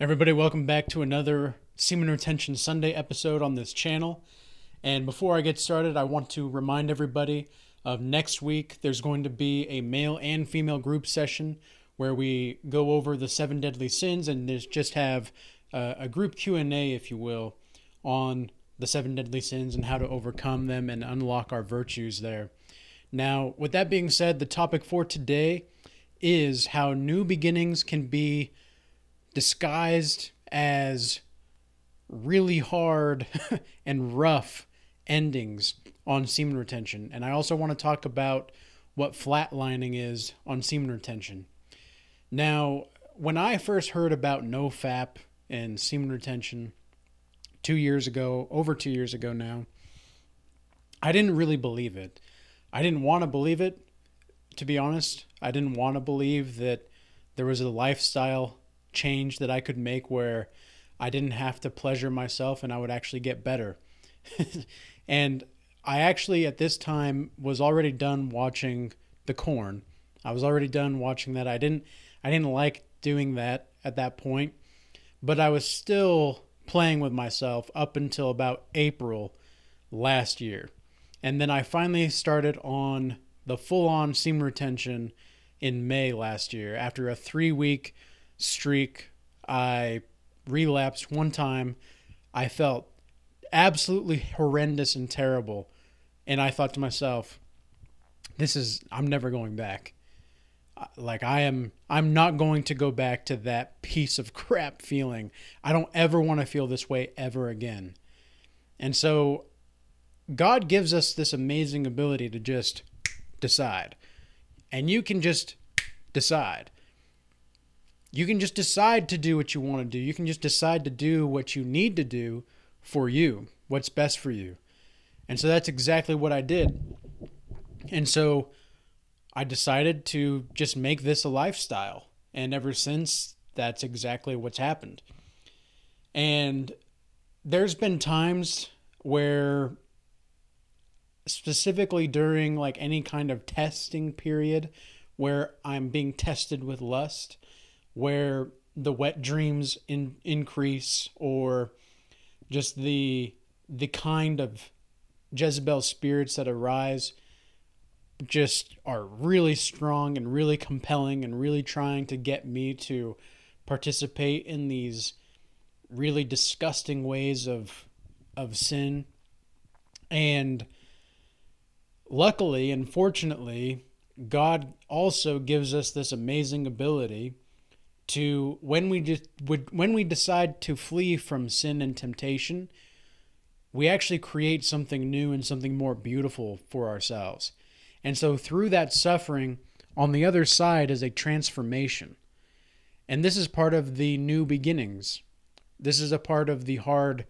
Everybody, welcome back to another Semen Retention Sunday episode on this channel. And before I get started, I want to remind everybody of next week. There's going to be a male and female group session where we go over the 7 deadly sins and just have a group Q&A, if you will, on the 7 deadly sins and how to overcome them and unlock our virtues there. Now, with that being said, the topic for today is how new beginnings can be disguised as really hard and rough endings on semen retention. And I also want to talk about what flatlining is on semen retention. Now, when I first heard about NoFap and semen retention 2 years ago, over 2 years ago now, I didn't really believe it. I didn't want to believe it, to be honest. I didn't want to believe that there was a lifestyle change that I could make where I didn't have to pleasure myself and I would actually get better. And I actually at this time was already done watching The Corn. I was already done watching that. I didn't like doing that at that point, but I was still playing with myself up until about April last year. And then I finally started on the full-on semen retention in May last year. After a 3-week streak, I relapsed one time. I felt absolutely horrendous and terrible. And I thought to myself, I'm never going back. I'm not going to go back to that piece of crap feeling. I don't ever want to feel this way ever again. And so God gives us this amazing ability to just decide. And you can just decide. You can just decide to do what you want to do. You can just decide to do what you need to do for you, what's best for you. And so that's exactly what I did. And so I decided to just make this a lifestyle. And ever since, that's exactly what's happened. And there's been times where, specifically during like any kind of testing period, where I'm being tested with lust, where the wet dreams increase, or just the kind of Jezebel spirits that arise just are really strong and really compelling and really trying to get me to participate in these really disgusting ways of sin. And luckily and fortunately, God also gives us this amazing ability to, when we decide to flee from sin and temptation, we actually create something new and something more beautiful for ourselves. And so through that suffering, on the other side is a transformation. And this is part of the new beginnings. This is a part of the hard,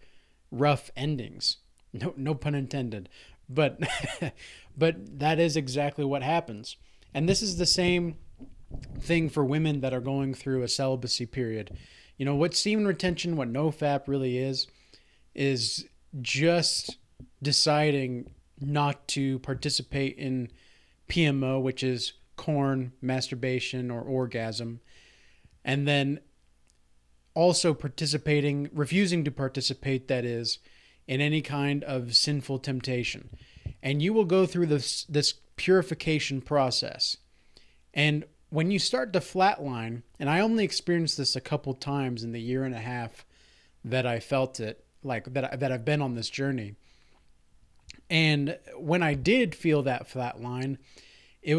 rough endings. No pun intended. But but that is exactly what happens. And this is the same thing for women that are going through a celibacy period. You know, what semen retention, what NoFap really is just deciding not to participate in PMO, which is corn, masturbation, or orgasm, and then also refusing to participate, that is, in any kind of sinful temptation. And you will go through this purification process. And when you start to flatline, and I only experienced this a couple times in the year and a half that I felt it, like that I've been on this journey. And when I did feel that flatline, it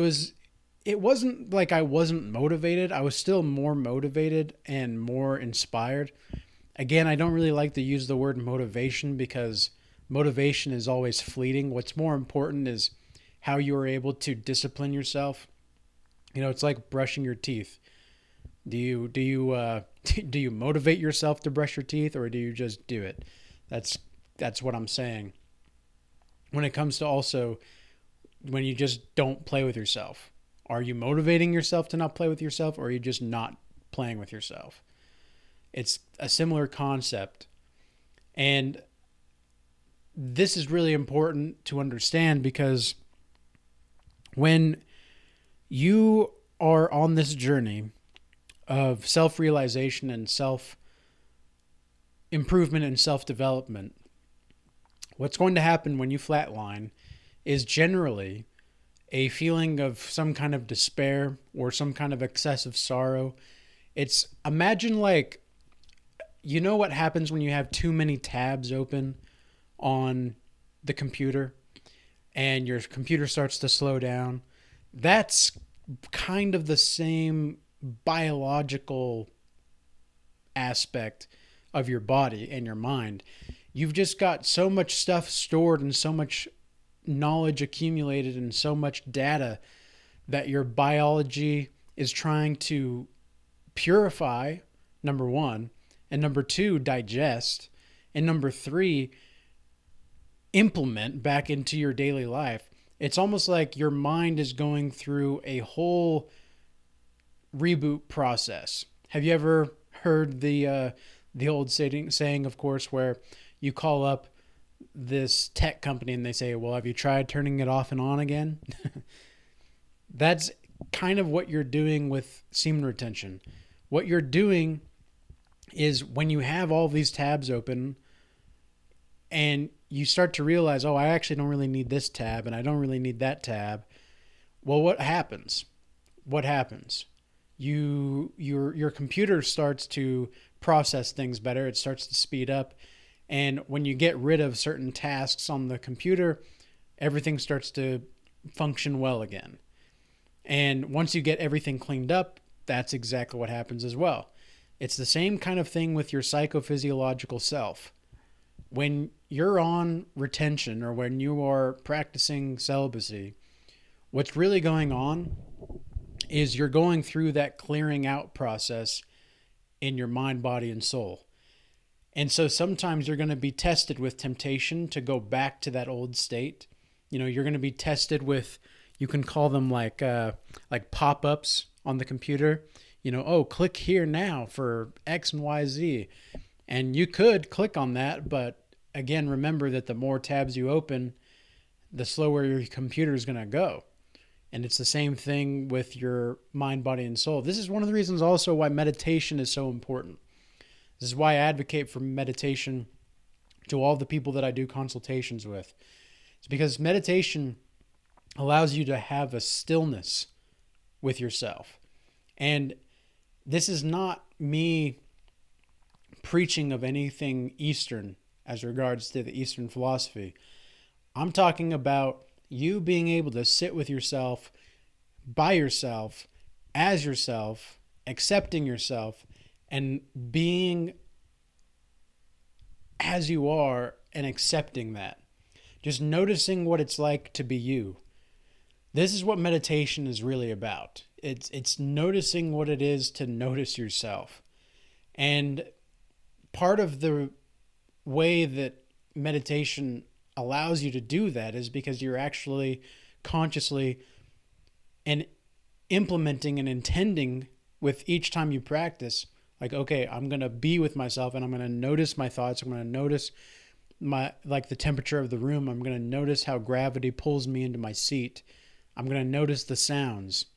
wasn't like I wasn't motivated. I was still more motivated and more inspired. Again, I don't really like to use the word motivation because motivation is always fleeting. What's more important is how you are able to discipline yourself. You know, it's like brushing your teeth. Do you motivate yourself to brush your teeth, or do you just do it? That's what I'm saying. When it comes to also when you just don't play with yourself, are you motivating yourself to not play with yourself, or are you just not playing with yourself? It's a similar concept. And this is really important to understand because when you are on this journey of self-realization and improvement and self-development, what's going to happen when you flatline is generally a feeling of some kind of despair or some kind of excessive sorrow. It's imagine like, you know what happens when you have too many tabs open on the computer and your computer starts to slow down? That's kind of the same biological aspect of your body and your mind. You've just got so much stuff stored and so much knowledge accumulated and so much data that your biology is trying to purify, number one, and number two, digest, and number three, implement back into your daily life. It's almost like your mind is going through a whole reboot process. Have you ever heard the old saying, of course, where you call up this tech company and they say, well, have you tried turning it off and on again? That's kind of what you're doing with semen retention. What you're doing is when you have all these tabs open and you start to realize, oh, I actually don't really need this tab and I don't really need that tab. Well, what happens? What happens? Your computer starts to process things better. It starts to speed up. And when you get rid of certain tasks on the computer, everything starts to function well again. And once you get everything cleaned up, that's exactly what happens as well. It's the same kind of thing with your psychophysiological self. When you're on retention or when you are practicing celibacy, what's really going on is you're going through that clearing out process in your mind, body, and soul. And so sometimes you're going to be tested with temptation to go back to that old state. You know, you're going to be tested with, you can call them like pop-ups on the computer. You know, oh, click here now for X and Y, Z. And you could click on that, but again, remember that the more tabs you open, the slower your computer is going to go. And it's the same thing with your mind, body, and soul. This is one of the reasons also why meditation is so important. This is why I advocate for meditation to all the people that I do consultations with. It's because meditation allows you to have a stillness with yourself. And this is not me preaching of anything Eastern as regards to the Eastern philosophy. I'm talking about you being able to sit with yourself, by yourself, as yourself, accepting yourself, and being as you are and accepting that. Just noticing what it's like to be you. This is what meditation is really about. It's noticing what it is to notice yourself. And part of the way that meditation allows you to do that is because you're actually consciously and implementing and intending with each time you practice, like, okay, I'm going to be with myself and I'm going to notice my thoughts. I'm going to notice the temperature of the room. I'm going to notice how gravity pulls me into my seat. I'm going to notice the sounds.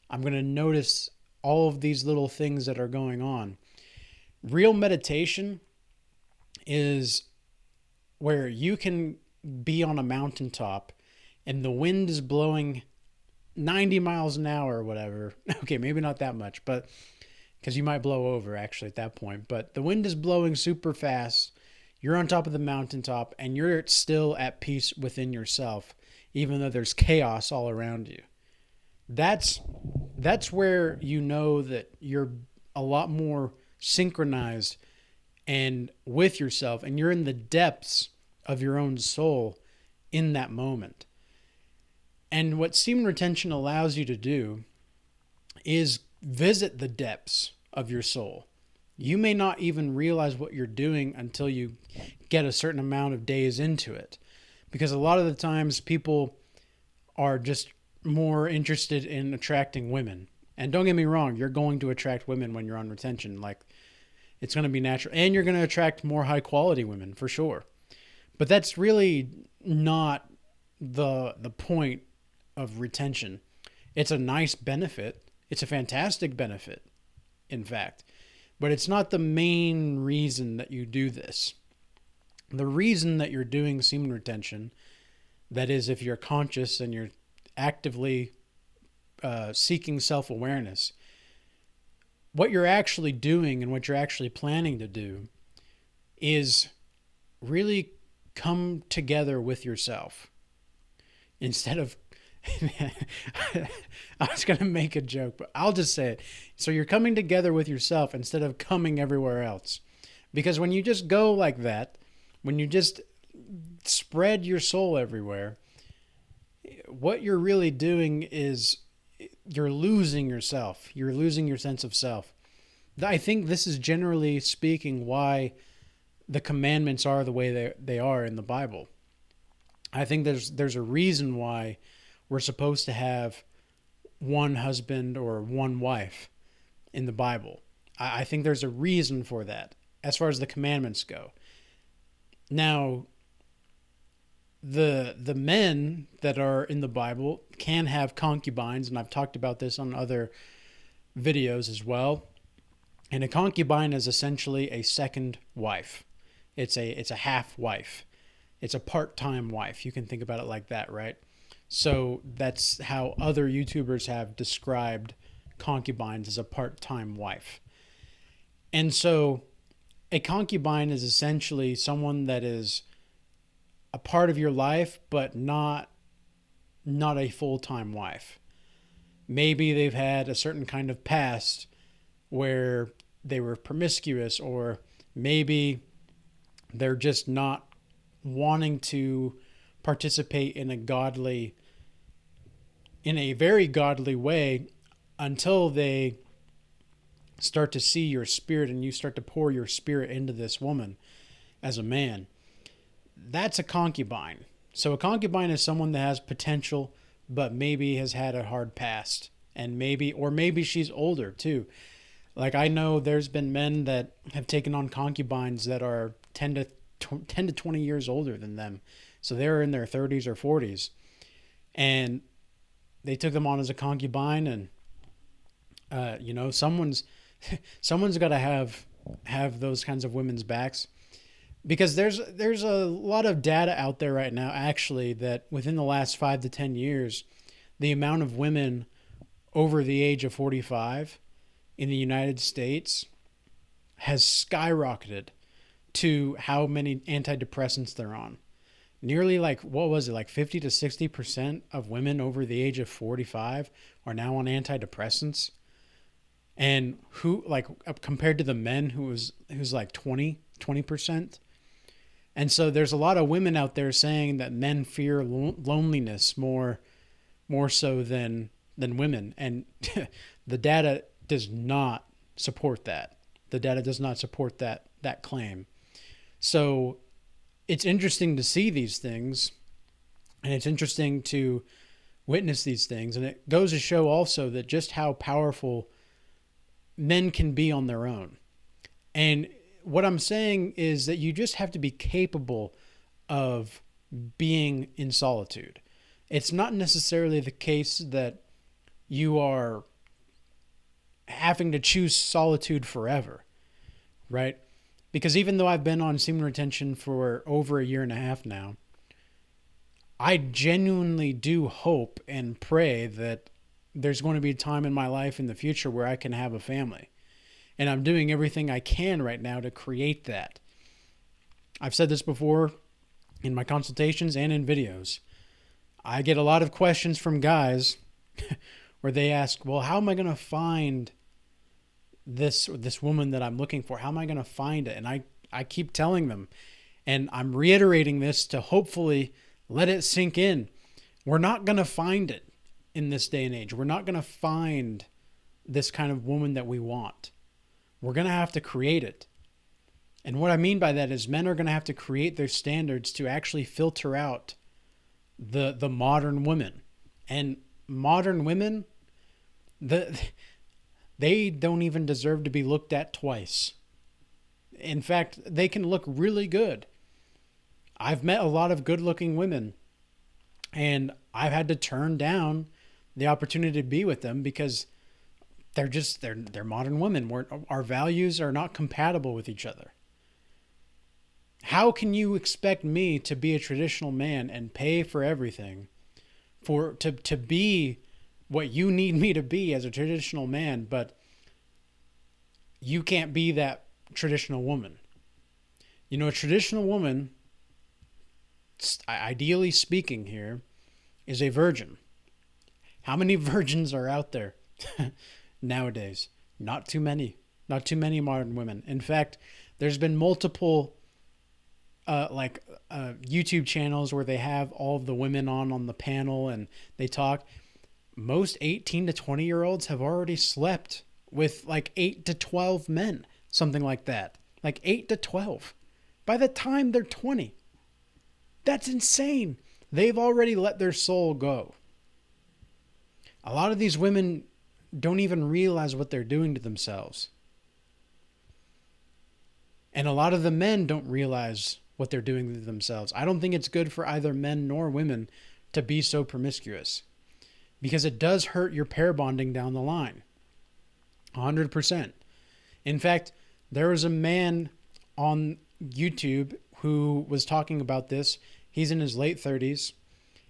I'm going to notice all of these little things that are going on. Real meditation is where you can be on a mountaintop and the wind is blowing 90 miles an hour or whatever. Okay, maybe not that much, but because you might blow over actually at that point. But the wind is blowing super fast. You're on top of the mountaintop and you're still at peace within yourself, even though there's chaos all around you. That's where you know that you're a lot more synchronized and with yourself, and you're in the depths of your own soul in that moment. And what semen retention allows you to do is visit the depths of your soul. You may not even realize what you're doing until you get a certain amount of days into it. Because a lot of the times people are just more interested in attracting women. And don't get me wrong, you're going to attract women when you're on retention. Like, it's going to be natural. And you're going to attract more high quality women for sure. But that's really not the point of retention. It's a nice benefit. It's a fantastic benefit, in fact. But it's not the main reason that you do this. The reason that you're doing semen retention, that is, if you're conscious and you're actively seeking self-awareness, what you're actually doing and what you're actually planning to do is really come together with yourself instead of I was going to make a joke, but I'll just say it. So you're coming together with yourself instead of coming everywhere else. Because when you just go like that, when you just spread your soul everywhere, what you're really doing is you're losing yourself. You're losing your sense of self. I think this is generally speaking why the commandments are the way they are in the Bible. I think there's a reason why we're supposed to have one husband or one wife in the Bible. I think there's a reason for that as far as the commandments go. Now, the men that are in the Bible can have concubines, and I've talked about this on other videos as well. And a concubine is essentially a second wife. It's a half wife. It's a part-time wife. You can think about it like that, right? So that's how other YouTubers have described concubines, as a part-time wife. And so a concubine is essentially someone that is a part of your life, but not a full-time wife. Maybe they've had a certain kind of past where they were promiscuous, or maybe they're just not wanting to participate in a very godly way until they start to see your spirit and you start to pour your spirit into this woman as a man. That's a concubine. So a concubine is someone that has potential, but maybe has had a hard past, and maybe she's older too. Like, I know there's been men that have taken on concubines that are 10 to 20 years older than them. So they're in their 30s or 40s. And they took them on as a concubine, and someone's got to have those kinds of women's backs, because there's a lot of data out there right now, actually, that within the last 5 to 10 years, the amount of women over the age of 45 in the United States has skyrocketed to how many antidepressants they're on. Nearly, like, what was it, like 50 to 60% of women over the age of 45 are now on antidepressants. And who, like, compared to the men who's like 20%. And so there's a lot of women out there saying that men fear loneliness more so than women. And the data does not support that. The data does not support that claim. So it's interesting to see these things, and it's interesting to witness these things. And it goes to show also that just how powerful men can be on their own. And what I'm saying is that you just have to be capable of being in solitude. It's not necessarily the case that you are having to choose solitude forever, right? Because even though I've been on semen retention for over a year and a half now, I genuinely do hope and pray that there's going to be a time in my life in the future where I can have a family. And I'm doing everything I can right now to create that. I've said this before in my consultations and in videos. I get a lot of questions from guys where they ask, well, how am I going to find this woman that I'm looking for? How am I going to find it? And I keep telling them, and I'm reiterating this to hopefully let it sink in. We're not going to find it in this day and age. We're not going to find this kind of woman that we want. We're going to have to create it. And what I mean by that is men are going to have to create their standards to actually filter out the modern women. And modern women, they don't even deserve to be looked at twice. In fact, they can look really good. I've met a lot of good-looking women, and I've had to turn down the opportunity to be with them because they're modern women. Our values are not compatible with each other. How can you expect me to be a traditional man and pay for everything to be what you need me to be as a traditional man, but you can't be that traditional woman? You know, a traditional woman, ideally speaking here, is a virgin. How many virgins are out there nowadays? Not too many. Not too many modern women. In fact, there's been multiple YouTube channels where they have all of the women on the panel and they talk. Most 18 to 20 year olds have already slept with like 8 to 12 men, something like that. Like 8 to 12 by the time they're 20. That's insane. They've already let their soul go. A lot of these women don't even realize what they're doing to themselves. And a lot of the men don't realize what they're doing to themselves. I don't think it's good for either men nor women to be so promiscuous, because it does hurt your pair bonding down the line. 100%. In fact, there was a man on YouTube who was talking about this. He's in his late 30s,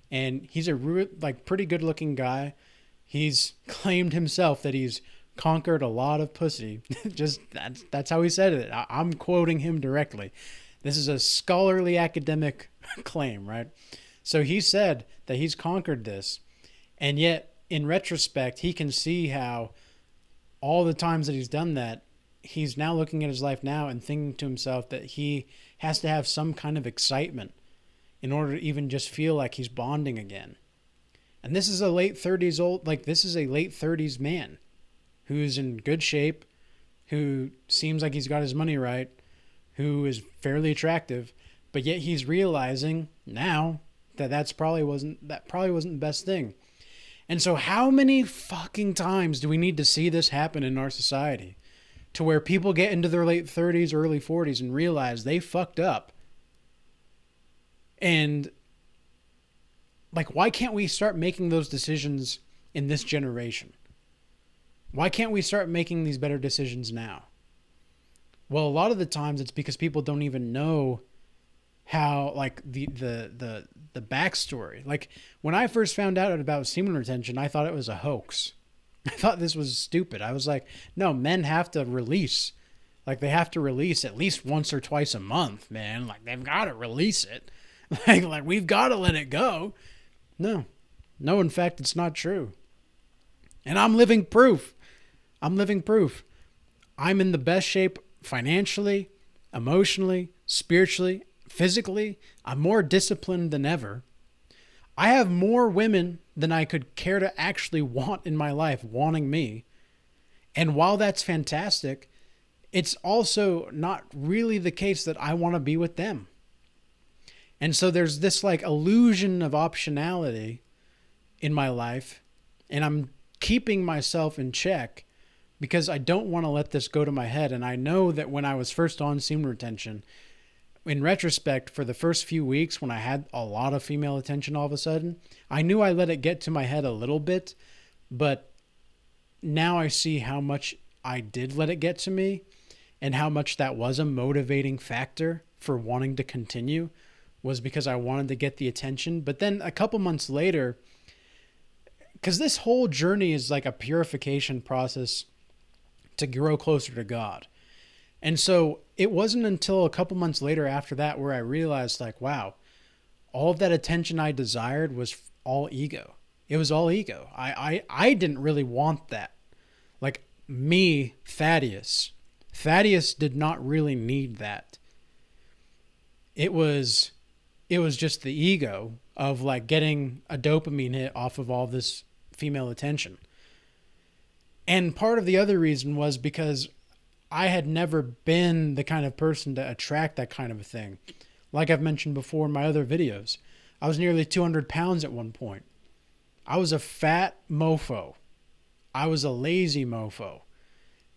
and he's a pretty good looking guy. He's claimed himself that he's conquered a lot of pussy. Just that's how he said it. I'm quoting him directly. This is a scholarly academic claim, right? So he said that he's conquered this, and yet in retrospect, he can see how all the times that he's done that, he's now looking at his life now and thinking to himself that he has to have some kind of excitement in order to even just feel like he's bonding again. And this is a late 30s man who's in good shape, who seems like he's got his money right, who is fairly attractive, but yet he's realizing now that probably wasn't the best thing. And so how many fucking times do we need to see this happen in our society to where people get into their late 30s, early 40s and realize they fucked up? And like, why can't we start making those decisions in this generation? Why can't we start making these better decisions now? Well, a lot of the times it's because people don't even know how, like, the backstory. Like, when I first found out about semen retention, I thought it was a hoax. I thought this was stupid. I was like, no, men have to release. Like, they have to release at least once or twice a month, man. Like, they've got to release it. Like we've got to let it go. No, in fact, it's not true. And I'm living proof. I'm in the best shape financially, emotionally, spiritually, physically. I'm more disciplined than ever. I have more women than I could care to actually want in my life wanting me. And while that's fantastic, it's also not really the case that I want to be with them. And so there's this like illusion of optionality in my life, and I'm keeping myself in check because I don't want to let this go to my head. And I know that when I was first on semen retention, in retrospect, for the first few weeks when I had a lot of female attention all of a sudden, I knew I let it get to my head a little bit, but now I see how much I did let it get to me and how much that was a motivating factor for wanting to continue, was because I wanted to get the attention. But then a couple months later, because this whole journey is like a purification process to grow closer to God. And so it wasn't until a couple months later after that where I realized, like, wow, all of that attention I desired was all ego. It was all ego. I didn't really want that. Like me, Thaddeus did not really need that. It was just the ego of like getting a dopamine hit off of all this female attention. And part of the other reason was because I had never been the kind of person to attract that kind of a thing. Like I've mentioned before in my other videos, I was nearly 200 pounds at one point. I was a fat mofo. I was a lazy mofo.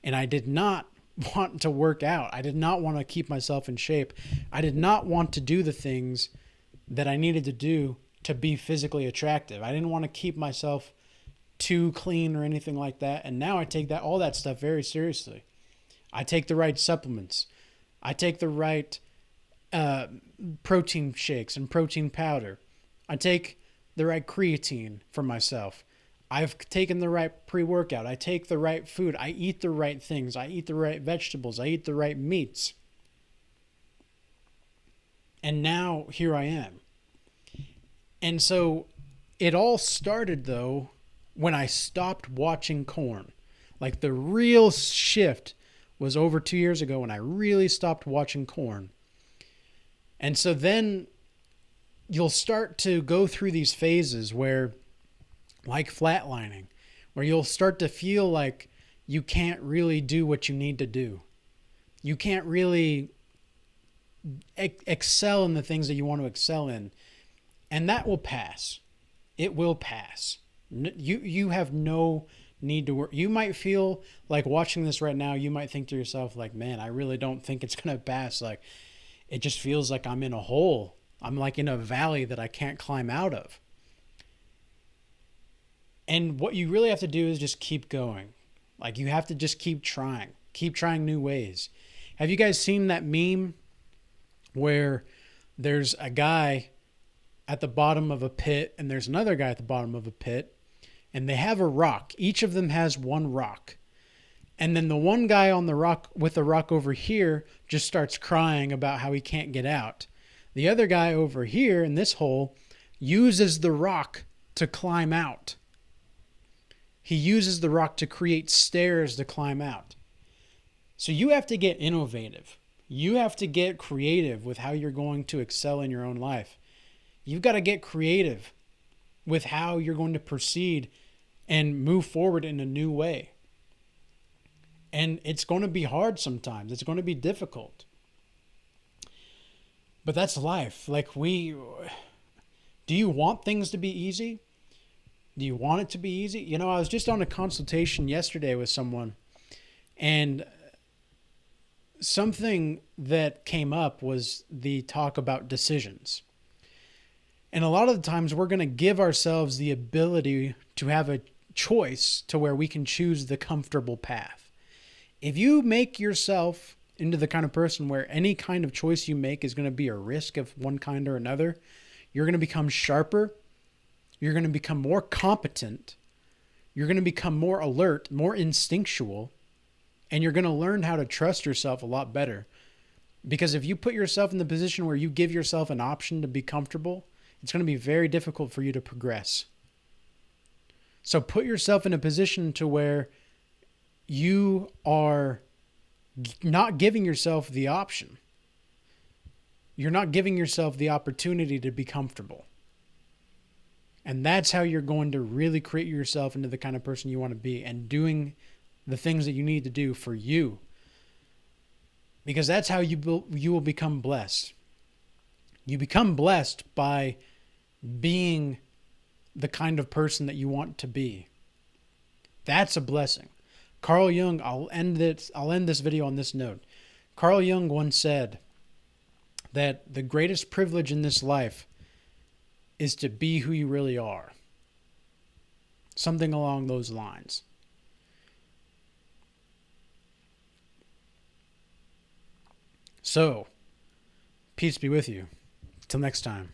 And I did not want to work out. I did not want to keep myself in shape. I did not want to do the things that I needed to do to be physically attractive. I didn't want to keep myself too clean or anything like that. And now I take all that stuff very seriously. I take the right supplements. I take the right protein shakes and protein powder. I take the right creatine for myself. I've taken the right pre-workout. I take the right food. I eat the right things. I eat the right vegetables. I eat the right meats. And now here I am. And so it all started, though, when I stopped watching corn. Like, the real shift was over 2 years ago when I really stopped watching corn. And so then you'll start to go through these phases where, like flatlining, where you'll start to feel like you can't really do what you need to do. You can't really excel in the things that you want to excel in. And that will pass. It will pass. You have no need to work. You might feel like, watching this right now, you might think to yourself, like, man, I really don't think it's going to pass. Like, it just feels like I'm in a hole. I'm like in a valley that I can't climb out of. And what you really have to do is just keep going. Like, you have to just keep trying new ways. Have you guys seen that meme where there's a guy at the bottom of a pit and there's another guy at the bottom of a pit, and they have a rock? Each of them has one rock. And then the one guy on the rock with the rock over here just starts crying about how he can't get out. The other guy over here in this hole uses the rock to climb out. He uses the rock to create stairs to climb out. So you have to get innovative. You have to get creative with how you're going to excel in your own life. You've got to get creative with how you're going to proceed and move forward in a new way. And it's going to be hard sometimes. It's going to be difficult. But that's life. Like, do you want things to be easy? Do you want it to be easy? You know, I was just on a consultation yesterday with someone, and something that came up was the talk about decisions. And a lot of the times we're going to give ourselves the ability to have a choice to where we can choose the comfortable path. If you make yourself into the kind of person where any kind of choice you make is going to be a risk of one kind or another, you're going to become sharper. You're going to become more competent. You're going to become more alert, more instinctual, and you're going to learn how to trust yourself a lot better. Because if you put yourself in the position where you give yourself an option to be comfortable, it's going to be very difficult for you to progress. So put yourself in a position to where you are not giving yourself the option. You're not giving yourself the opportunity to be comfortable. And that's how you're going to really create yourself into the kind of person you want to be, and doing the things that you need to do for you. Because that's how you will become blessed. You become blessed by being the kind of person that you want to be. That's a blessing. Carl Jung, I'll end this video on this note. Carl Jung once said that the greatest privilege in this life is to be who you really are. Something along those lines. So, peace be with you. Till next time.